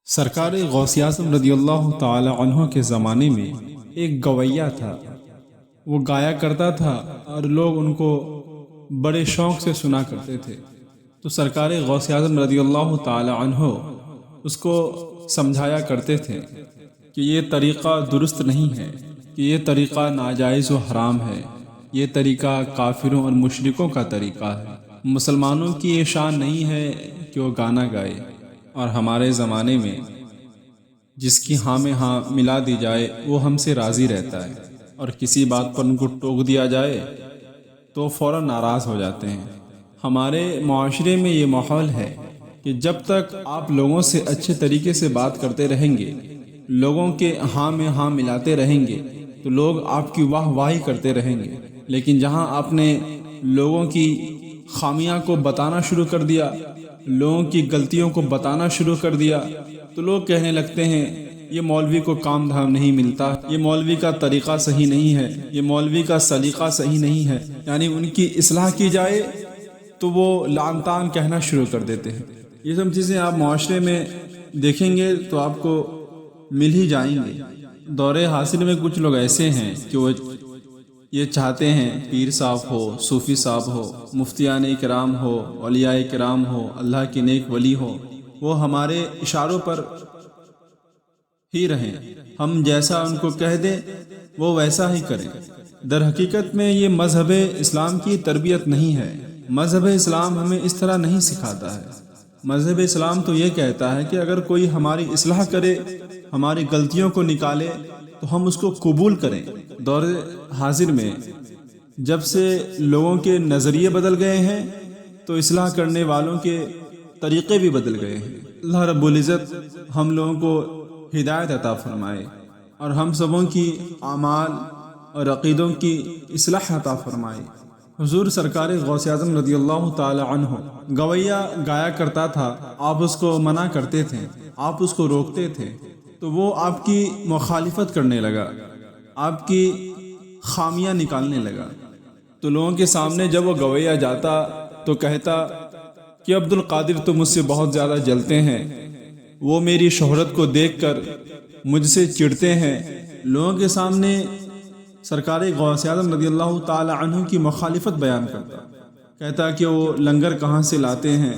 سرکار غوث اعظم رضی اللہ تعالی عنہ کے زمانے میں ایک گویا تھا۔ وہ گایا کرتا تھا اور لوگ ان کو بڑے شوق سے سنا کرتے تھے۔ تو سرکار غوث اعظم رضی اللہ تعالی عنہ اس کو سمجھایا کرتے تھے کہ یہ طریقہ درست نہیں ہے، کہ یہ طریقہ ناجائز و حرام ہے، یہ طریقہ کافروں اور مشرکوں کا طریقہ ہے۔ مسلمانوں کی یہ شان نہیں ہے کہ وہ گانا گائے، اور ہمارے زمانے میں جس کی ہاں میں ہاں ملا دی جائے وہ ہم سے راضی رہتا ہے، اور کسی بات پر ان کو ٹوک دیا جائے تو فوراً ناراض ہو جاتے ہیں۔ ہمارے معاشرے میں یہ ماحول ہے کہ جب تک آپ لوگوں سے اچھے طریقے سے بات کرتے رہیں گے، لوگوں کے ہاں میں ہاں ملاتے رہیں گے، تو لوگ آپ کی واہ واہی کرتے رہیں گے۔ لیکن جہاں آپ نے لوگوں کی خامیاں کو بتانا شروع کر دیا، لوگوں کی غلطیوں کو بتانا شروع کر دیا، تو لوگ کہنے لگتے ہیں یہ مولوی کو کام دھام نہیں ملتا، یہ مولوی کا طریقہ صحیح نہیں ہے، یہ مولوی کا سلیقہ صحیح نہیں ہے۔ یعنی ان کی اصلاح کی جائے تو وہ لعن طعن کہنا شروع کر دیتے ہیں۔ یہ سب چیزیں آپ معاشرے میں دیکھیں گے تو آپ کو مل ہی جائیں گے۔ دور حاصل میں کچھ لوگ ایسے ہیں کہ وہ یہ چاہتے ہیں پیر صاحب ہو، صوفی صاحب ہو، مفتیان کرام ہو، اولیاء کرام ہو، اللہ کے نیک ولی ہو، وہ ہمارے اشاروں پر ہی رہیں، ہم جیسا ان کو کہہ دیں وہ ویسا ہی کریں۔ در حقیقت میں یہ مذہب اسلام کی تربیت نہیں ہے۔ مذہب اسلام ہمیں اس طرح نہیں سکھاتا ہے۔ مذہب اسلام تو یہ کہتا ہے کہ اگر کوئی ہماری اصلاح کرے، ہماری غلطیوں کو نکالے، تو ہم اس کو قبول کریں۔ دور حاضر میں جب سے لوگوں کے نظریے بدل گئے ہیں تو اصلاح کرنے والوں کے طریقے بھی بدل گئے ہیں۔ اللہ رب العزت ہم لوگوں کو ہدایت عطا فرمائے اور ہم سبوں کی اعمال اور عقیدوں کی اصلاح عطا فرمائے۔ حضور سرکار غوث اعظم رضی اللہ تعالی عنہ گویا گایا کرتا تھا، آپ اس کو منع کرتے تھے، آپ اس کو روکتے تھے، تو وہ آپ کی مخالفت کرنے لگا، آپ کی خامیاں نکالنے لگا۔ تو لوگوں کے سامنے جب وہ گویا جاتا تو کہتا کہ عبد القادر تو مجھ سے بہت زیادہ جلتے ہیں، وہ میری شہرت کو دیکھ کر مجھ سے چڑھتے ہیں۔ لوگوں کے سامنے سرکار غوث اعظم رضی اللہ تعالی عنہ کی مخالفت بیان کرتا، کہتا کہ وہ لنگر کہاں سے لاتے ہیں،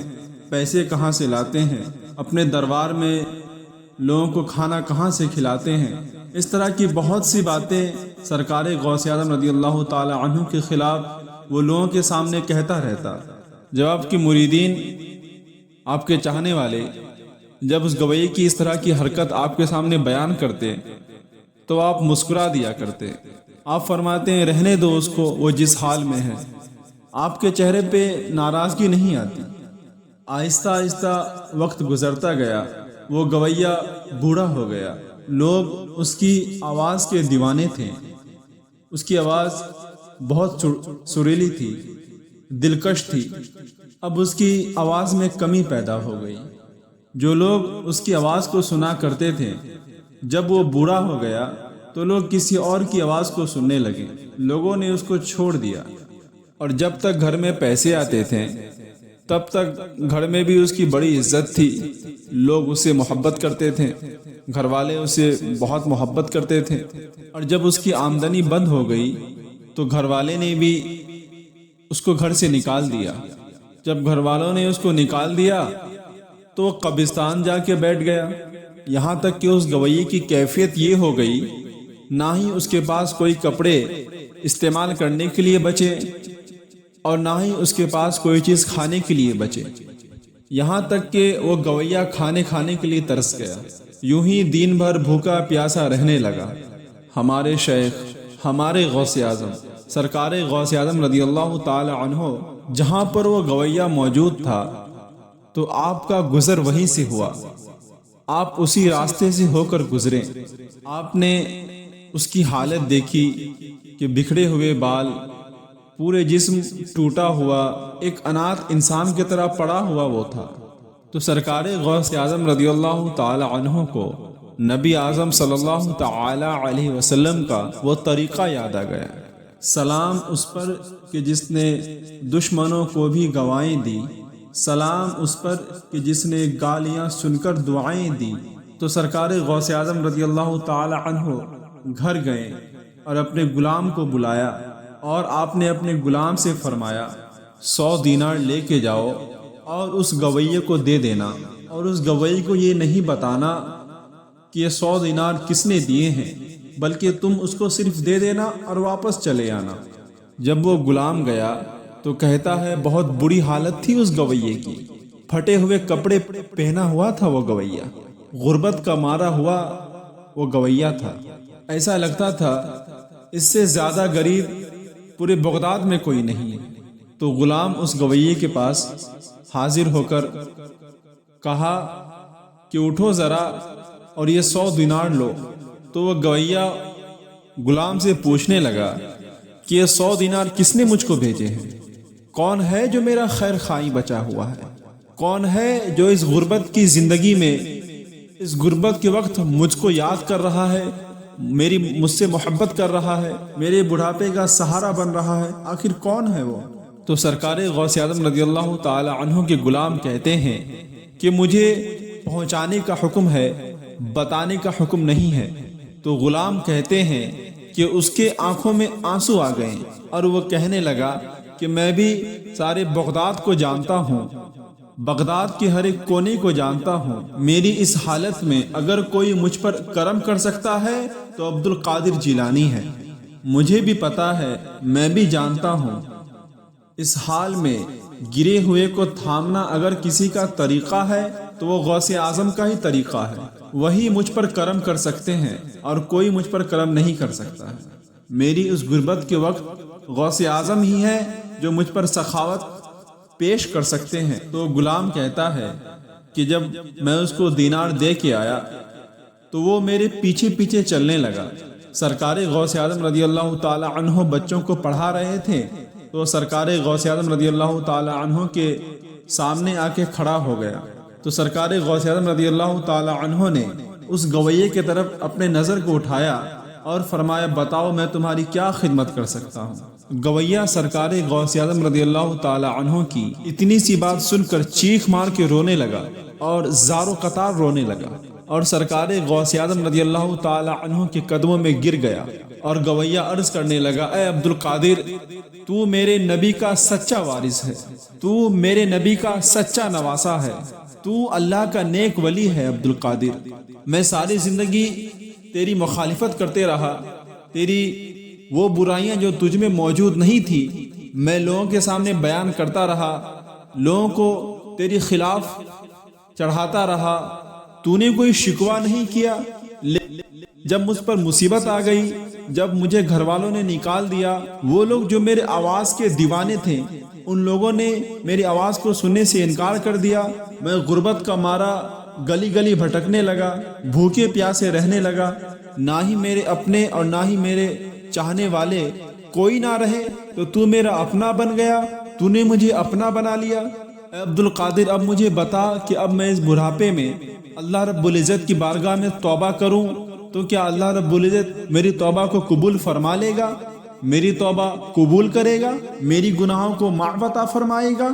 پیسے کہاں سے لاتے ہیں، اپنے دربار میں لوگوں کو کھانا کہاں سے کھلاتے ہیں۔ اس طرح کی بہت سی باتیں سرکار غوث اعظم رضی اللہ تعالی عنہ کے خلاف وہ لوگوں کے سامنے کہتا رہتا۔ جب آپ کے مریدین، آپ کے چاہنے والے جب اس گویے کی اس طرح کی حرکت آپ کے سامنے بیان کرتے تو آپ مسکرا دیا کرتے، آپ فرماتے ہیں رہنے دو اس کو، وہ جس حال میں ہے۔ آپ کے چہرے پہ ناراضگی نہیں آتی۔ آہستہ آہستہ وقت گزرتا گیا، وہ گویا بوڑھا ہو گیا، لوگ اس کی آواز کے دیوانے تھے۔ اس کی آواز بہت سریلی تھی، دلکش تھی۔ اب اس کی آواز میں کمی پیدا ہو گئی۔ جو لوگ اس کی آواز کو سنا کرتے تھے، جب وہ بوڑھا ہو گیا تو لوگ کسی اور کی آواز کو سننے لگے، لوگوں نے اس کو چھوڑ دیا۔ اور جب تک گھر میں پیسے آتے تھے تب تک گھر میں بھی اس کی بڑی عزت تھی، لوگ اسے محبت کرتے تھے، گھر والے اسے بہت محبت کرتے تھے۔ اور جب اس کی آمدنی بند ہو گئی تو گھر والے نے بھی اس کو گھر سے نکال دیا۔ جب گھر والوں نے اس کو نکال دیا تو وہ قبرستان جا کے بیٹھ گیا۔ یہاں تک کہ اس گویے کی کیفیت یہ ہو گئی، نہ ہی اس کے پاس کوئی کپڑے استعمال کرنے کے لیے بچے اور نہ ہی اس کے پاس کوئی چیز کھانے کے لیے بچے، یہاں تک کہ وہ گویا کھانے کے لیے ترس گیا، یوں ہی دن بھر بھوکا پیاسا رہنے لگا۔ ہمارے شیخ، ہمارے غوث اعظم سرکار غوث اعظم رضی اللہ تعالی عنہ جہاں پر وہ گویا موجود تھا تو آپ کا گزر وہیں سے ہوا، آپ اسی راستے سے ہو کر گزرے۔ آپ نے اس کی حالت دیکھی کہ بکھڑے ہوئے بال، پورے جسم ٹوٹا ہوا، ایک اناتھ انسان کی طرح پڑا ہوا وہ تھا۔ تو سرکار غوث اعظم رضی اللہ تعالی عنہ کو نبی اعظم صلی اللہ تعالی علیہ وسلم کا وہ طریقہ یاد آ گیا۔ سلام اس پر کہ جس نے دشمنوں کو بھی گوائیں دی، سلام اس پر کہ جس نے گالیاں سن کر دعائیں دی، تو سرکار غوث اعظم رضی اللہ تعالی عنہ گھر گئے اور اپنے غلام کو بلایا، اور آپ نے اپنے غلام سے فرمایا 100 دینار لے کے جاؤ اور اس گویے کو دے دینا، اور اس گویے کو یہ نہیں بتانا کہ یہ 100 دینار کس نے دیے ہیں، بلکہ تم اس کو صرف دے دینا اور واپس چلے آنا۔ جب وہ غلام گیا تو کہتا ہے بہت بری حالت تھی اس گویے کی، پھٹے ہوئے کپڑے پہنا ہوا تھا وہ گویا، غربت کا مارا ہوا وہ گویا تھا، ایسا لگتا تھا اس سے زیادہ غریب پورے بغداد میں کوئی نہیں ہے۔ تو غلام اس گویے کے پاس حاضر ہو کر کہا کہ اٹھو ذرا اور یہ 100 دینار لو۔ تو وہ گویا غلام سے پوچھنے لگا کہ یہ 100 دینار کس نے مجھ کو بھیجے ہیں؟ کون ہے جو میرا خیر خواہ بچا ہوا ہے؟ کون ہے جو اس غربت کی زندگی میں، اس غربت کے وقت مجھ کو یاد کر رہا ہے، مجھ سے محبت کر رہا ہے، میرے بڑھاپے کا سہارا بن رہا ہے؟ آخر کون ہے وہ؟ تو سرکار غوث اعظم رضی اللہ تعالی عنہ کے غلام کہتے ہیں کہ مجھے پہنچانے کا حکم ہے، بتانے کا حکم نہیں ہے۔ تو غلام کہتے ہیں کہ اس کے آنکھوں میں آنسو آ گئے اور وہ کہنے لگا کہ میں بھی سارے بغداد کو جانتا ہوں، بغداد کے ہر ایک کونے کو جانتا ہوں، میری اس حالت میں اگر کوئی مجھ پر کرم کر سکتا ہے تو عبد القادر جیلانی ہے۔ مجھے بھی پتا ہے، میں بھی جانتا ہوں، اس حال میں گرے ہوئے کو تھامنا اگر کسی کا طریقہ ہے تو وہ غوث اعظم کا ہی طریقہ ہے، وہی مجھ پر کرم کر سکتے ہیں اور کوئی مجھ پر کرم نہیں کر سکتا ہے۔ میری اس غربت کے وقت غوث اعظم ہی ہے جو مجھ پر سخاوت پیش کر سکتے ہیں۔ تو غلام کہتا ہے کہ جب میں اس کو دینار دے کے آیا تو وہ میرے پیچھے پیچھے چلنے لگا۔ سرکار غوث اعظم رضی اللہ تعالی عنہ بچوں کو پڑھا رہے تھے تو سرکار غوث اعظم رضی اللہ تعالی عنہ کے سامنے آ کے کھڑا ہو گیا۔ تو سرکار غوث اعظم رضی اللہ تعالی عنہ نے اس گویے کی طرف اپنے نظر کو اٹھایا اور فرمایا بتاؤ میں تمہاری کیا خدمت کر سکتا ہوں۔ گویا سرکار غوث اعظم رضی اللہ تعالی عنہ کی اتنی سی بات سن کر چیخ مار کے رونے لگا اور زار و قطار رونے لگا، اور سرکار غوث اعظم رضی اللہ تعالی عنہ کے قدموں میں گر گیا اور گویا عرض کرنے لگا اے عبد القادر، تو میرے نبی کا سچا وارث ہے، تو میرے نبی کا سچا نواسا ہے، تو اللہ کا نیک ولی ہے عبد القادر۔ میں ساری زندگی تیری مخالفت کرتے رہا، تیری وہ برائیاں جو تجھ میں موجود نہیں تھی میں لوگوں کے سامنے بیان کرتا رہا، لوگوں کو تیری خلاف چڑھاتا رہا، تو نے کوئی شکوہ نہیں کیا۔ جب مجھ پر مصیبت آ گئی، جب مجھے گھر والوں نے نکال دیا، وہ لوگ جو میرے آواز کے دیوانے تھے ان لوگوں نے میری آواز کو سننے سے انکار کر دیا، میں غربت کا مارا گلی گلی بھٹکنے لگا، بھوکے پیاسے رہنے لگا، نہ ہی میرے اپنے اور نہ ہی میرے چاہنے والے کوئی نہ رہے، تو تو میرا اپنا بن گیا، تو نے مجھے اپنا بنا لیا۔ اے عبد القادر اب مجھے بتا کہ اب میں اس بڑھاپے میں اللہ رب العزت کی بارگاہ میں توبہ کروں تو کیا اللہ رب العزت میری توبہ کو قبول فرما لے گا، میری توبہ قبول کرے گا، میری گناہوں کو معاف عطا فرمائے گا؟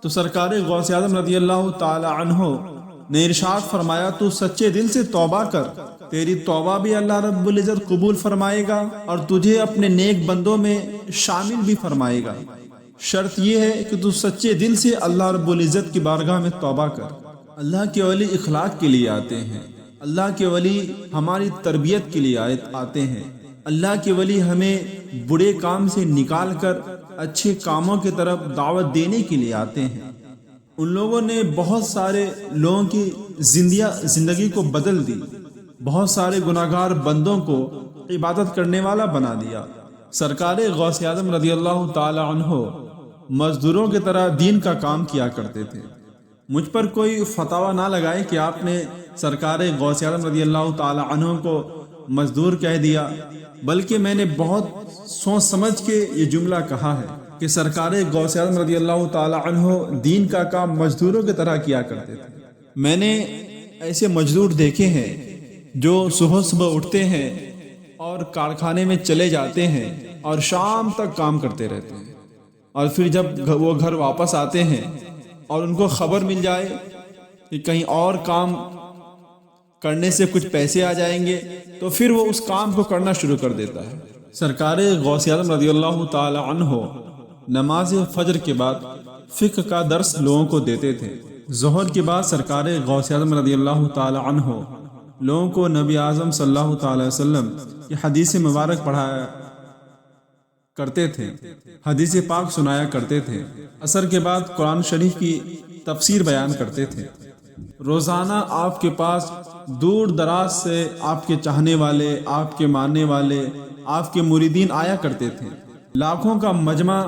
تو سرکار غوث اعظم رضی اللہ تعالی عنہ نے ارشاد فرمایا تو سچے دل سے توبہ کر، تیری توبہ بھی اللہ رب العزت قبول فرمائے گا اور تجھے اپنے نیک بندوں میں شامل بھی فرمائے گا۔ شرط یہ ہے کہ تو سچے دل سے اللہ رب العزت کی بارگاہ میں توبہ کر۔ اللہ کے ولی اخلاق کے لیے آتے ہیں، اللہ کے ولی ہماری تربیت کے لیے آتے ہیں، اللہ کے ولی ہمیں برے کام سے نکال کر اچھے کاموں کی طرف دعوت دینے کے لیے آتے ہیں۔ ان لوگوں نے بہت سارے لوگوں کی زندگی کو بدل دی، بہت سارے گناہگار بندوں کو عبادت کرنے والا بنا دیا۔ سرکار غوث اعظم رضی اللہ تعالی عنہ مزدوروں کی طرح دین کا کام کیا کرتے تھے۔ مجھ پر کوئی فتویٰ نہ لگائے کہ آپ نے سرکار غوث اعظم رضی اللہ تعالی عنہ کو مزدور کہہ دیا، بلکہ میں نے بہت سوچ سمجھ کے یہ جملہ کہا ہے کہ سرکار غوث اعظم رضی اللہ تعالی عنہ دین کا کام مزدوروں کی طرح کیا کرتے تھے۔ میں نے ایسے مزدور دیکھے ہیں جو صبح صبح اٹھتے ہیں اور کارخانے میں چلے جاتے ہیں اور شام تک کام کرتے رہتے ہیں، اور پھر جب وہ گھر واپس آتے ہیں اور ان کو خبر مل جائے کہ کہیں اور کام کرنے سے کچھ پیسے آ جائیں گے تو پھر وہ اس کام کو کرنا شروع کر دیتا ہے۔ سرکار غوث اعظم رضی اللہ تعالی عنہ نماز فجر کے بعد فقہ کا درس لوگوں کو دیتے تھے۔ ظہر کے بعد سرکار غوث اعظم رضی اللہ تعالی عنہ لوگوں کو نبی اعظم صلی اللہ تعالی وسلم کی حدیث مبارک پڑھایا کرتے تھے، حدیث پاک سنایا کرتے تھے۔ عصر کے بعد قرآن شریف کی تفسیر بیان کرتے تھے۔ روزانہ آپ کے پاس دور دراز سے آپ کے چاہنے والے، آپ کے ماننے والے، آپ کے مریدین آیا کرتے تھے۔ لاکھوں کا مجمع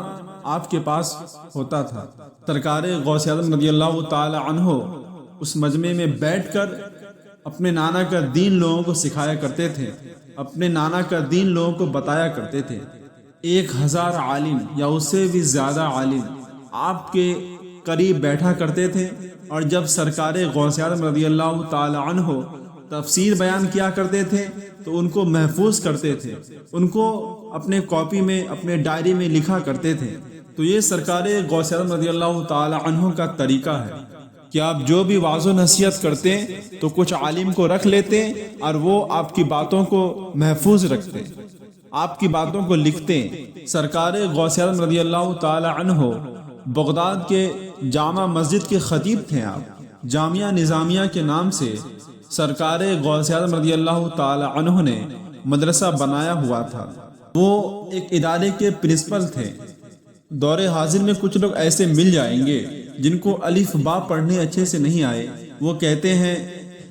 آپ کے پاس ہوتا تھا۔ سرکار غوث اعظم رضی اللہ تعالی عنہ اس مجمع میں بیٹھ کر اپنے نانا کا دین لوگوں کو سکھایا کرتے تھے، اپنے نانا کا دین لوگوں کو بتایا کرتے تھے۔ 1000 عالم یا اس سے بھی زیادہ عالم آپ کے قریب بیٹھا کرتے تھے، اور جب سرکار غوث اعظم رضی اللہ تعالی عنہ تفسیر بیان کیا کرتے تھے تو ان کو محفوظ کرتے تھے، ان کو اپنے کاپی میں، اپنے ڈائری میں لکھا کرتے تھے۔ تو یہ سرکار غوث اعظم رضی اللہ تعالی عنہ کا طریقہ ہے کہ آپ جو بھی واعظ و نصیحت کرتے تو کچھ عالم کو رکھ لیتے اور وہ آپ کی باتوں کو محفوظ رکھتے، آپ کی باتوں کو لکھتے۔ سرکار غوث اعظم رضی اللہ تعالی عنہ بغداد کے جامع مسجد کے خطیب تھے۔ آپ جامعہ نظامیہ کے نام سے سرکار غوث اعظم رضی اللہ تعالی عنہ نے مدرسہ بنایا ہوا تھا۔ وہ ایک ادارے کے پرنسپل تھے۔ دور حاضر میں کچھ لوگ ایسے مل جائیں گے جن کو الف با پڑھنے اچھے سے نہیں آئے، وہ کہتے ہیں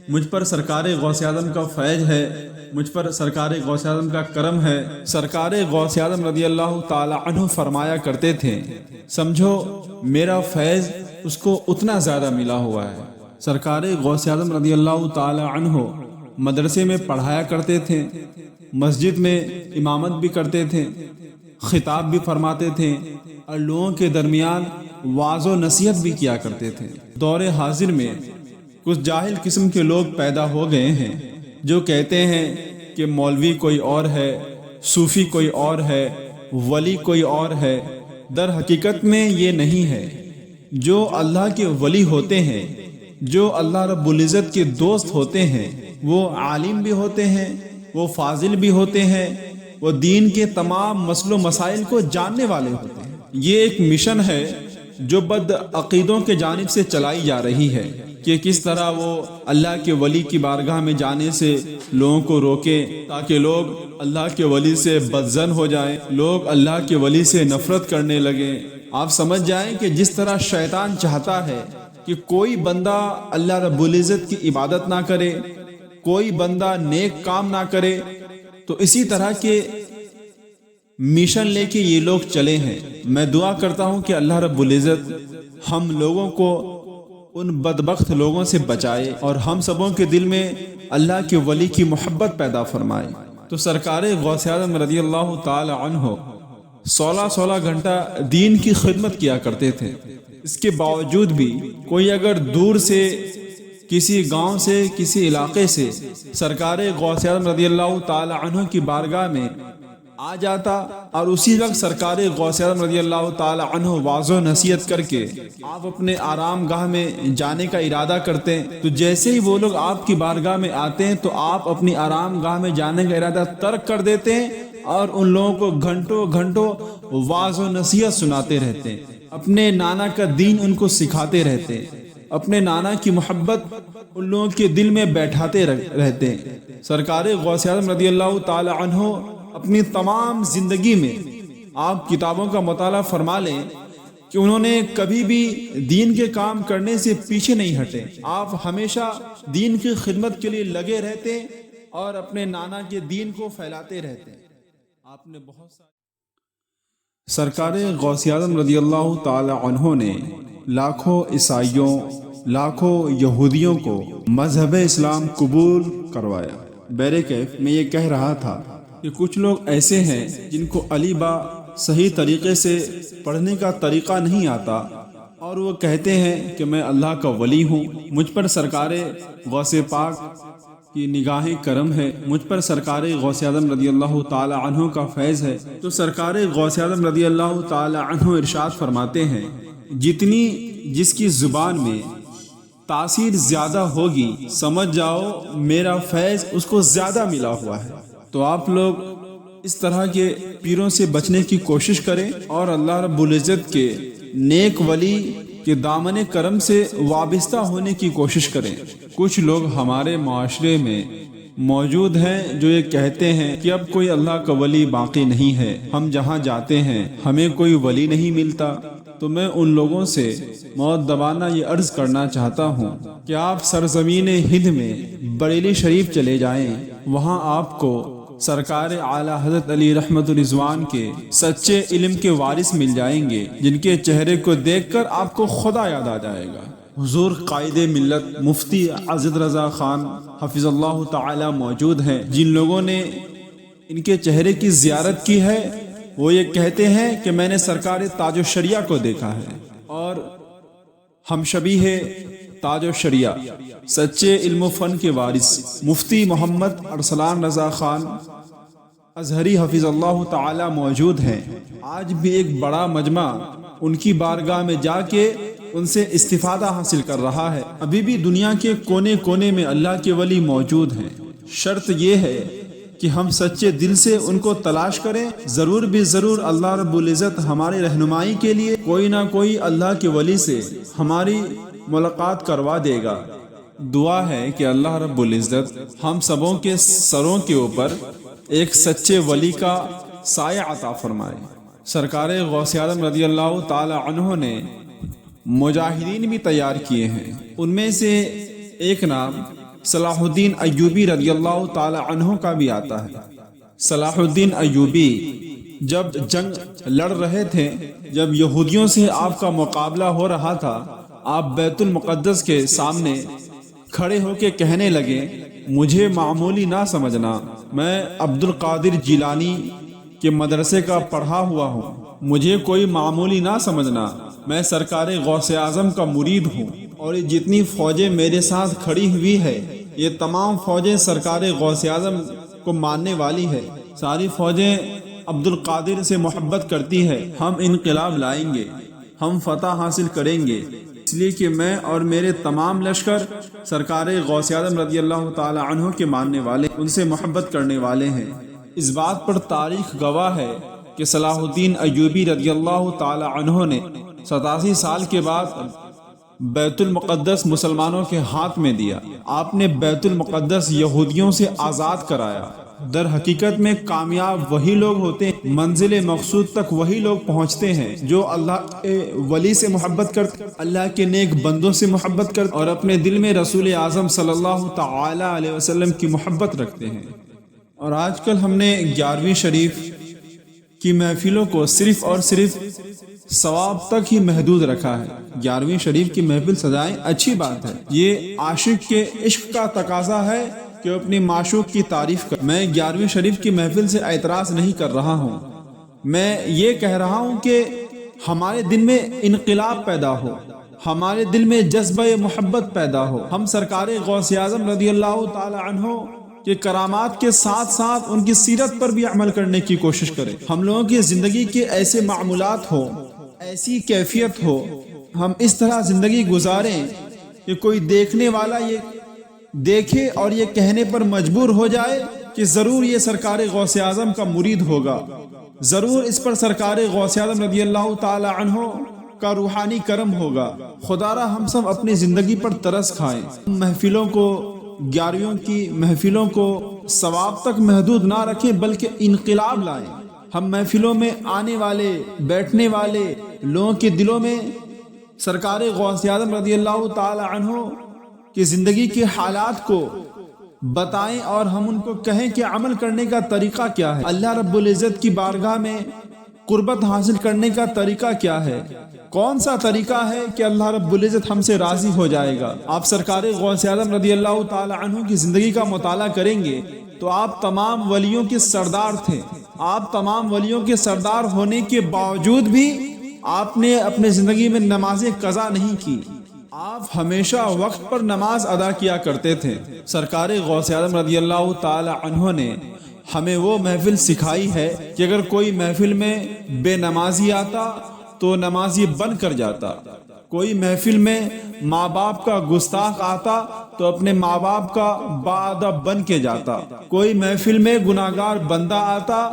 مجھ پر سرکار غوث اعظم کا فیض ہے، مجھ پر سرکار غوث اعظم کا کرم ہے۔ سرکار غوث اعظم رضی اللہ تعالی عنہ فرمایا کرتے تھے، سمجھو میرا فیض اس کو اتنا زیادہ ملا ہوا ہے۔ سرکار غوث اعظم رضی اللہ تعالی عنہ مدرسے میں پڑھایا کرتے تھے، مسجد میں امامت بھی کرتے تھے، خطاب بھی فرماتے تھے، اور لوگوں کے درمیان واعظ و نصیحت بھی کیا کرتے تھے۔ دور حاضر میں کچھ جاہل قسم کے لوگ پیدا ہو گئے ہیں جو کہتے ہیں کہ مولوی کوئی اور ہے، صوفی کوئی اور ہے، ولی کوئی اور ہے۔ در حقیقت میں یہ نہیں ہے۔ جو اللہ کے ولی ہوتے ہیں، جو اللہ رب العزت کے دوست ہوتے ہیں، وہ عالم بھی ہوتے ہیں، وہ فاضل بھی ہوتے ہیں، وہ دین کے تمام مسائل و مسائل کو جاننے والے ہوتے ہیں۔ یہ ایک مشن ہے جو بد عقیدوں کے جانب سے چلائی جا رہی ہے کہ کس طرح وہ اللہ کے ولی کی بارگاہ میں جانے سے لوگوں کو روکے تاکہ لوگ اللہ کے ولی سے بدظن ہو جائیں، لوگ اللہ کے ولی سے نفرت کرنے لگیں۔ آپ سمجھ جائیں کہ جس طرح شیطان چاہتا ہے کہ کوئی بندہ اللہ رب العزت کی عبادت نہ کرے، کوئی بندہ نیک کام نہ کرے، تو اسی طرح کے مشن لے کے یہ لوگ چلے ہیں۔ میں دعا کرتا ہوں کہ اللہ رب العزت ہم لوگوں کو ان بدبخت لوگوں سے بچائے اور ہم سبوں کے دل میں اللہ کے ولی کی محبت پیدا فرمائے۔ تو سرکار غوث اعظم رضی اللہ تعالی عنہ 16 گھنٹہ دین کی خدمت کیا کرتے تھے۔ اس کے باوجود بھی کوئی اگر دور سے، کسی گاؤں سے، کسی علاقے سے سرکار غوث اعظم رضی اللہ تعالی عنہ کی بارگاہ میں آ جاتا اور اسی وقت سرکار غوث اعظم رضی اللہ تعالی عنہ واعظ و نصیحت کر کے آپ اپنے آرام گاہ میں جانے کا ارادہ کرتے ہیں، تو جیسے ہی وہ لوگ آپ کی بارگاہ میں آتے ہیں تو آپ اپنی آرام گاہ میں جانے کا ارادہ ترک کر دیتے ہیں اور ان لوگوں کو گھنٹوں گھنٹوں واعظ و نصیحت سناتے رہتے ہیں، اپنے نانا کا دین ان کو سکھاتے رہتے ہیں، اپنے نانا کی محبت ان لوگوں کے دل میں بیٹھاتے رہتے ہیں۔ سرکار غوث اعظم رضی اللہ تعالی عنہ اپنی تمام زندگی میں آپ کتابوں کا مطالعہ فرما لیں کہ انہوں نے کبھی بھی دین کے کام کرنے سے پیچھے نہیں ہٹے۔ آپ ہمیشہ دین کی خدمت کے لیے لگے رہتے اور اپنے نانا کے دین کو پھیلاتے رہتے۔ آپ نے بہت سرکار غوث اعظم رضی اللہ تعالی عنہ نے لاکھوں عیسائیوں، لاکھوں یہودیوں کو مذہب اسلام قبول کروایا۔ بیرکیف میں یہ کہہ رہا تھا کہ کچھ لوگ ایسے ہیں جن کو علی با صحیح طریقے سے پڑھنے کا طریقہ نہیں آتا اور وہ کہتے ہیں کہ میں اللہ کا ولی ہوں، مجھ پر سرکار غوث پاک کی نگاہ کرم ہے، مجھ پر سرکار غوث اعظم رضی اللہ تعالی عنہ کا فیض ہے۔ تو سرکار غوث اعظم رضی اللہ تعالی عنہ ارشاد فرماتے ہیں، جتنی جس کی زبان میں تاثیر زیادہ ہوگی، سمجھ جاؤ میرا فیض اس کو زیادہ ملا ہوا ہے۔ تو آپ لوگ اس طرح کے پیروں سے بچنے کی کوشش کریں اور اللہ رب العزت کے نیک ولی کے دامن کرم سے وابستہ ہونے کی کوشش کریں۔ کچھ لوگ ہمارے معاشرے میں موجود ہیں جو یہ کہتے ہیں کہ اب کوئی اللہ کا ولی باقی نہیں ہے، ہم جہاں جاتے ہیں ہمیں کوئی ولی نہیں ملتا۔ تو میں ان لوگوں سے موت دبانہ یہ عرض کرنا چاہتا ہوں کہ آپ سرزمین ہند میں بریلی شریف چلے جائیں، وہاں آپ کو سرکار اعلیٰ حضرت علی رحمت الرضوان کے سچے علم کے وارث مل جائیں گے، جن کے چہرے کو دیکھ کر آپ کو خدا یاد آ جائے گا۔ حضور قائد ملت مفتی عزت رضا خان حفظ اللہ تعالی موجود ہیں۔ جن لوگوں نے ان کے چہرے کی زیارت کی ہے وہ یہ کہتے ہیں کہ میں نے سرکار تاج الشریعہ کو دیکھا ہے، اور ہم شبیہ تاج الشریعہ سچے علم و فن کے وارث مفتی محمد ارسلان رضا خان ازہری حفظ اللہ تعالی موجود ہیں۔ آج بھی ایک بڑا مجمع ان کی بارگاہ میں جا کے ان سے استفادہ حاصل کر رہا ہے۔ ابھی بھی دنیا کے کونے کونے میں اللہ کے ولی موجود ہیں۔ شرط یہ ہے کہ ہم سچے دل سے ان کو تلاش کریں۔ ضرور بھی ضرور اللہ رب العزت ہماری رہنمائی کے لیے کوئی نہ کوئی اللہ کے ولی سے ہماری ملاقات کروا دے گا۔ دعا ہے کہ اللہ رب العزت ہم سبوں کے سروں کے اوپر ایک سچے ولی کا سایہ عطا فرمائے۔ سرکار غوث اعظم رضی اللہ تعالی عنہ نے مجاہدین بھی تیار کیے ہیں۔ ان میں سے ایک نام صلاح الدین ایوبی رضی اللہ تعالی عنہ کا بھی آتا ہے۔ صلاح الدین ایوبی جب جنگ لڑ رہے تھے، جب یہودیوں سے آپ کا مقابلہ ہو رہا تھا، آپ بیت المقدس کے سامنے کھڑے ہو کے کہنے لگے، مجھے معمولی نہ سمجھنا، میں عبد القادر جیلانی کے مدرسے کا پڑھا ہوا ہوں، مجھے کوئی معمولی نہ سمجھنا، میں سرکار غوث اعظم کا مرید ہوں، اور یہ جتنی فوجیں میرے ساتھ کھڑی ہوئی ہے یہ تمام فوجیں سرکار غوث اعظم کو ماننے والی ہے، ساری فوجیں عبد القادر سے محبت کرتی ہے، ہم انقلاب لائیں گے، ہم فتح حاصل کریں گے، اس لیے کہ میں اور میرے تمام لشکر سرکار غوث اعظم رضی اللہ تعالی عنہ کے ماننے والے، ان سے محبت کرنے والے ہیں۔ اس بات پر تاریخ گواہ ہے کہ صلاح الدین ایوبی رضی اللہ تعالی عنہ نے 87 سال کے بعد بیت المقدس مسلمانوں کے ہاتھ میں دیا۔ آپ نے بیت المقدس یہودیوں سے آزاد کرایا۔ در حقیقت میں کامیاب وہی لوگ ہوتے ہیں، منزل مقصود تک وہی لوگ پہنچتے ہیں جو اللہ کے ولی سے محبت کرتے، اللہ کے نیک بندوں سے محبت کرتے اور اپنے دل میں رسول اعظم صلی اللہ تعالی علیہ وسلم کی محبت رکھتے ہیں۔ اور آج کل ہم نے 11ویں شریف کی محفلوں کو صرف اور صرف ثواب تک ہی محدود رکھا ہے۔ 11ویں شریف کی محفل سجائیں، اچھی بات ہے، یہ عاشق کے عشق کا تقاضا ہے کہ اپنی معشوق کی تعریف کر۔ میں 11ویں شریف کی محفل سے اعتراض نہیں کر رہا ہوں، میں یہ کہہ رہا ہوں کہ ہمارے دل میں انقلاب پیدا ہو، ہمارے دل میں جذبہ محبت پیدا ہو، ہم سرکار غوث اعظم رضی اللہ تعالی عنہ کہ کرامات کے ساتھ ساتھ ان کی سیرت پر بھی عمل کرنے کی کوشش کریں۔ ہم لوگوں کی زندگی کے ایسے معمولات ہو، ایسی کیفیت ہو، ہم اس طرح زندگی گزاریں کہ کوئی دیکھنے والا یہ دیکھے اور یہ کہنے پر مجبور ہو جائے کہ ضرور یہ سرکار غوث اعظم کا مرید ہوگا، ضرور اس پر سرکار غوث اعظم رضی اللہ تعالی عنہ کا روحانی کرم ہوگا۔ خدا را ہم سب اپنی زندگی پر ترس کھائیں، محفلوں کو 11ویں کی محفلوں کو ثواب تک محدود نہ رکھیں بلکہ انقلاب لائیں۔ ہم محفلوں میں آنے والے بیٹھنے والے لوگوں کے دلوں میں سرکار غوث اعظم رضی اللہ تعالی عنہ کی زندگی کے حالات کو بتائیں اور ہم ان کو کہیں کہ عمل کرنے کا طریقہ کیا ہے، اللہ رب العزت کی بارگاہ میں قربت حاصل کرنے کا طریقہ کیا ہے، کون سا طریقہ ہے کہ اللہ رب العزت ہم سے راضی ہو جائے گا۔ آپ سرکار غوث اعظم رضی اللہ تعالی عنہ کی زندگی کا مطالعہ کریں گے تو آپ تمام ولیوں کے سردار تھے، آپ تمام ولیوں کے سردار ہونے کے باوجود بھی آپ نے اپنے زندگی میں نمازیں قضا نہیں کی، آپ ہمیشہ وقت پر نماز ادا کیا کرتے تھے۔ سرکار غوث اعظم رضی اللہ تعالی عنہ نے ہمیں وہ محفل سکھائی ہے کہ اگر کوئی محفل میں بے نمازی آتا تو نمازی بن کر جاتا، کوئی محفل میں ماں باپ کا گستاخ آتا تو اپنے ماں باپ کا باادب بن کے جاتا۔ کوئی محفل میں گناہگار بندہ آتا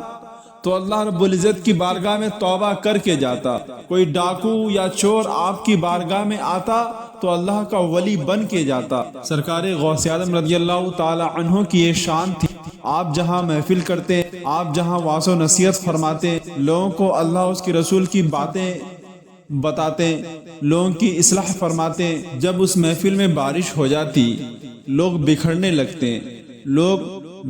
تو اللہ رب العزت کی بارگاہ میں توبہ کر کے جاتا۔ کوئی ڈاکو یا چور آپ کی بارگاہ میں آتا تو اللہ کا ولی بن کے جاتا۔ سرکار غوث اعظم رضی اللہ تعالی عنہ کی یہ شان تھی، آپ جہاں محفل کرتے، آپ جہاں واعظ و نصیحت فرماتے، لوگوں کو اللہ اس کے رسول کی باتیں بتاتے، لوگوں کی اصلاح فرماتے، جب اس محفل میں بارش ہو جاتی لوگ بکھرنے لگتے، لوگ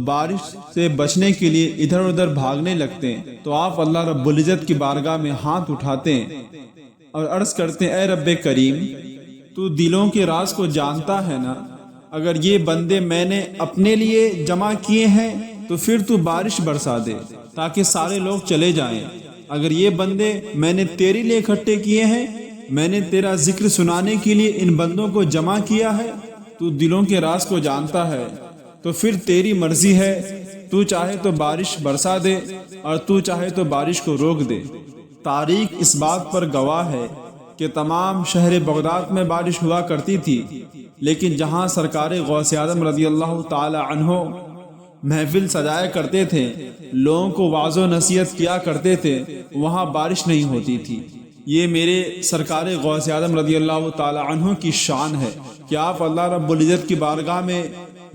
بارش سے بچنے کے لیے ادھر ادھر بھاگنے لگتے، تو آپ اللہ رب العزت کی بارگاہ میں ہاتھ اٹھاتے اور عرض کرتے، اے رب کریم، تو دلوں کے راز کو جانتا ہے نا، اگر یہ بندے میں نے اپنے لیے جمع کیے ہیں تو پھر تو بارش برسا دے تاکہ سارے لوگ چلے جائیں، اگر یہ بندے میں نے تیرے لیے اکٹھے کیے ہیں، میں نے تیرا ذکر سنانے کے لیے ان بندوں کو جمع کیا ہے، تو دلوں کے راز کو جانتا ہے، تو پھر تیری مرضی ہے، تو چاہے تو بارش برسا دے اور تو چاہے تو بارش کو روک دے۔ تاریخ اس بات پر گواہ ہے کہ تمام شہر بغداد میں بارش ہوا کرتی تھی، لیکن جہاں سرکار غوث اعظم رضی اللہ تعالی عنہ محفل سجایا کرتے تھے، لوگوں کو واعظ و نصیحت کیا کرتے تھے، وہاں بارش نہیں ہوتی تھی۔ یہ میرے سرکار غوث اعظم رضی اللہ تعالی عنہ کی شان ہے کہ آپ اللہ رب العزت کی بارگاہ میں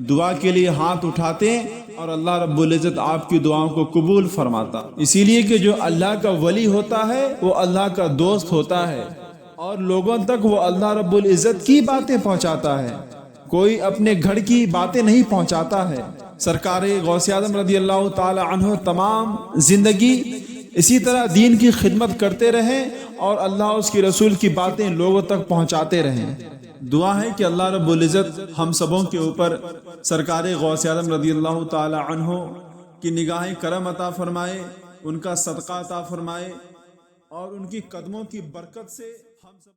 دعا کے لیے ہاتھ اٹھاتے ہیں اور اللہ رب العزت آپ کی دعاؤں کو قبول فرماتا۔ اسی لیے کہ جو اللہ کا ولی ہوتا ہے وہ اللہ کا دوست ہوتا ہے اور لوگوں تک وہ اللہ رب العزت کی باتیں پہنچاتا ہے، کوئی اپنے گھر کی باتیں نہیں پہنچاتا ہے۔ سرکار غوث اعظم رضی اللہ تعالی عنہ تمام زندگی اسی طرح دین کی خدمت کرتے رہیں اور اللہ اس کی رسول کی باتیں لوگوں تک پہنچاتے رہیں۔ دعا ہے کہ اللہ رب العزت ہم سبوں کے اوپر سرکار غوث اعظم رضی اللہ تعالی عنہ کی نگاہ کرم عطا فرمائے، ان کا صدقہ عطا فرمائے اور ان کی قدموں کی برکت سے ہم سب